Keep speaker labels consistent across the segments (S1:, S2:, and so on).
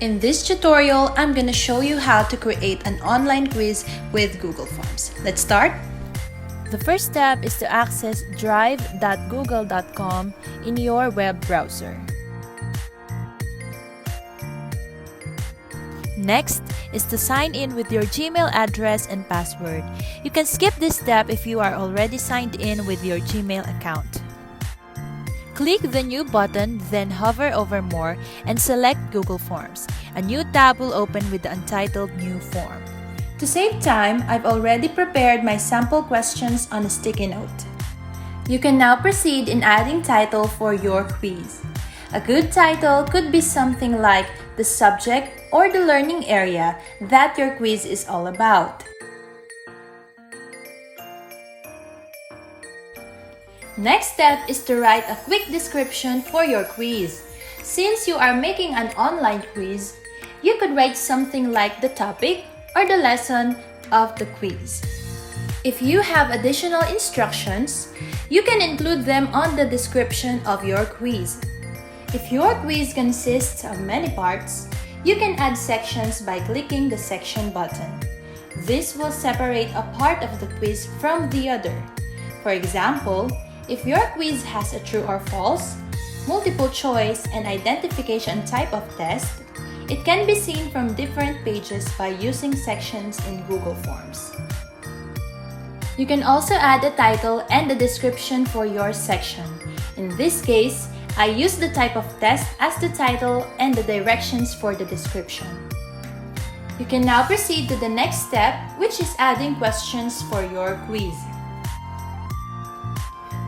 S1: In this tutorial, I'm going to show you how to create an online quiz with Google Forms. Let's start.
S2: The first step is to access drive.google.com in your web browser. Next is to sign in with your Gmail address and password. You can skip this step if you are already signed in with your Gmail account. Click the New button, then hover over More and select Google Forms. A new tab will open with the untitled New Form.
S1: To save time, I've already prepared my sample questions on a sticky note. You can now proceed in adding title for your quiz. A good title could be something like the subject or the learning area that your quiz is all about. Next step is to write a quick description for your quiz. Since you are making an online quiz, you could write something like the topic or the lesson of the quiz. If you have additional instructions, you can include them on the description of your quiz. If your quiz consists of many parts, you can add sections by clicking the section button. This will separate a part of the quiz from the other. For example, if your quiz has a true or false, multiple choice, and identification type of test, it can be seen from different pages by using sections in Google Forms. You can also add a title and a description for your section. In this case, I use the type of test as the title and the directions for the description. You can now proceed to the next step, which is adding questions for your quiz.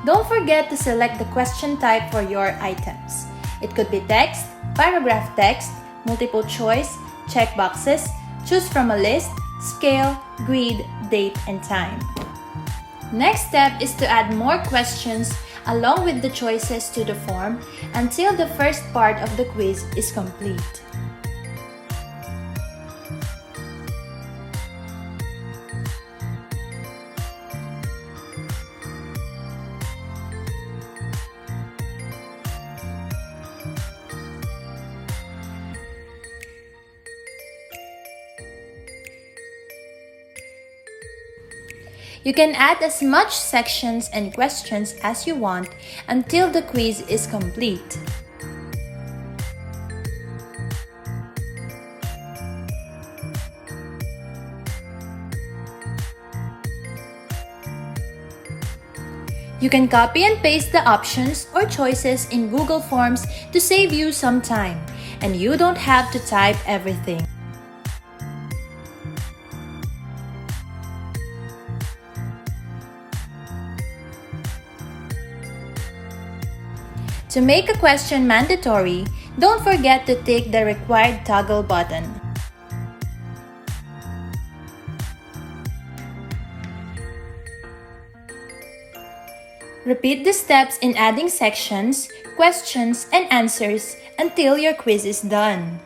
S1: Don't forget to select the question type for your items. It could be text, paragraph text, multiple choice, checkboxes, choose from a list, scale, grid, date, and time. Next step is to add more questions along with the choices to the form until the first part of the quiz is complete. You can add as much sections and questions as you want until the quiz is complete. You can copy and paste the options or choices in Google Forms to save you some time, and you don't have to type everything. To make a question mandatory, don't forget to tick the required toggle button. Repeat the steps in adding sections, questions, and answers until your quiz is done.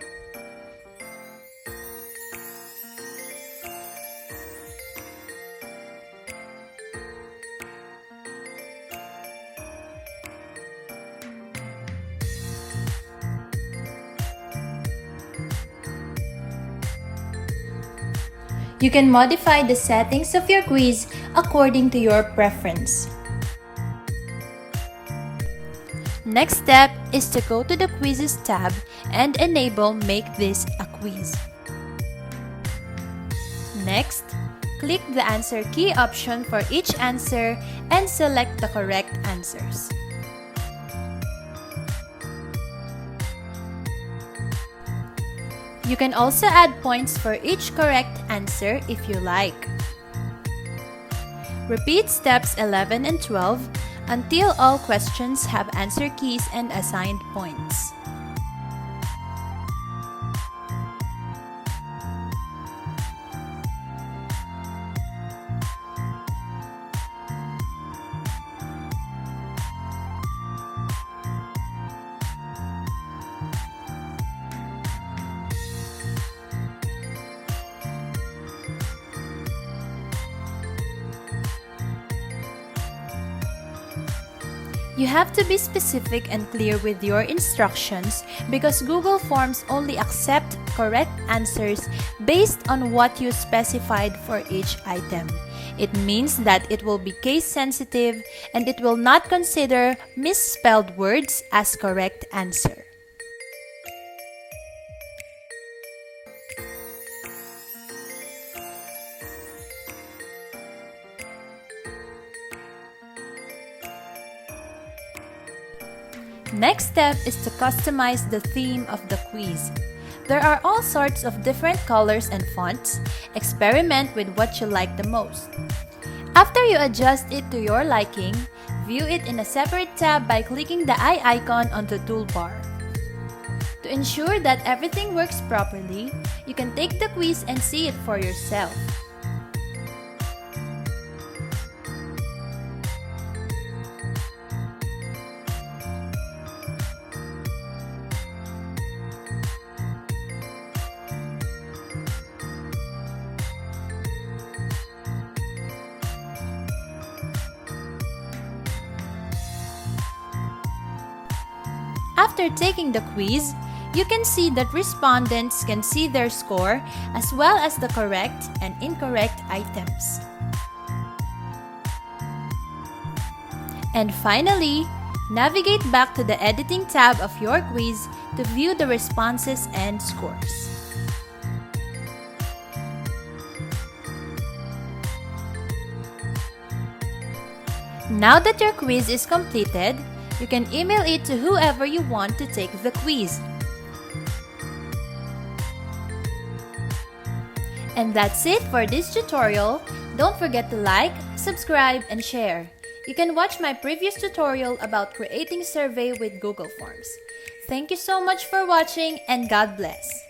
S1: You can modify the settings of your quiz according to your preference.
S2: Next step is to go to the Quizzes tab and enable Make This a Quiz. Next, click the Answer Key option for each answer and select the correct answers. You can also add points for each correct answer if you like. Repeat steps 11 and 12 until all questions have answer keys and assigned points. You have to be specific and clear with your instructions because Google Forms only accept correct answers based on what you specified for each item. It means that it will be case sensitive and it will not consider misspelled words as correct answer. Next step is to customize the theme of the quiz. There are all sorts of different colors and fonts. Experiment with what you like the most. After you adjust it to your liking, view it in a separate tab by clicking the eye icon on the toolbar. To ensure that everything works properly, you can take the quiz and see it for yourself. After taking the quiz, you can see that respondents can see their score as well as the correct and incorrect items. And finally, navigate back to the editing tab of your quiz to view the responses and scores. Now that your quiz is completed, you can email it to whoever you want to take the quiz. And that's it for this tutorial. Don't forget to like, subscribe, and share. You can watch my previous tutorial about creating survey with Google Forms. Thank you so much for watching and God bless.